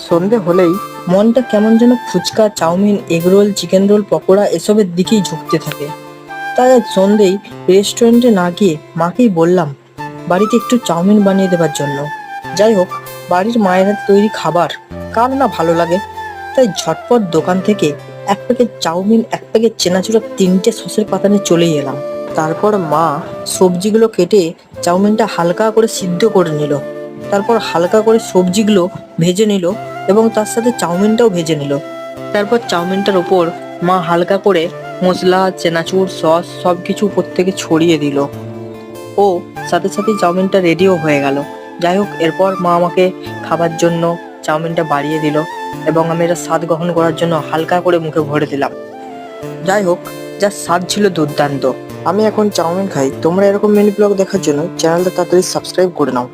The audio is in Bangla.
সন্ধে হলেই মনটা কেমন যেন phuchka, chow mein, egg roll, chicken roll, pakora এসবের দিকেই ঝুঁকতে থাকে। তাই আজ সন্ধেই রেস্টুরেন্টে না গিয়ে মাকেই বললাম বাড়িতে একটু চাউমিন বানিয়ে দেবার জন্য। যাই হোক, বাড়ির মায়ের হাতে তৈরি খাবার কার না ভালো লাগে। তাই ঝটপট দোকান থেকে এক প্যাকেট চাউমিন, এক প্যাকেট চেনাচুর, 3টে সসের পাতা নিয়ে চলেই এলাম। তারপর মা সবজিগুলো কেটে চাউমিনটা হালকা করে সিদ্ধ করে নিল। তারপর হালকা করে সবজিগুলো ভেজে নিল এবং তার সাথে চাউমিনটাও ভেজে নিল। তারপর চাউমিনটার ওপর মা হালকা করে মশলা, চেনাচুর, সস সব কিছু উপর থেকে ছড়িয়ে দিল ও সাথে সাথেই চাউমিনটা রেডিও হয়ে গেল। যাই হোক, এরপর মা আমাকে খাবার জন্য চাউমিনটা বাড়িয়ে দিল এবং আমি এটা স্বাদ গ্রহণ করার জন্য হালকা করে মুখে ভরে দিলাম। যাই হোক, যার স্বাদ ছিল দুর্দান্ত। আমি এখন চাউমিন খাই। তোমরা এরকম মিনি ব্লগ দেখার জন্য চ্যানেলটা তাড়াতাড়ি সাবস্ক্রাইব করে নাও।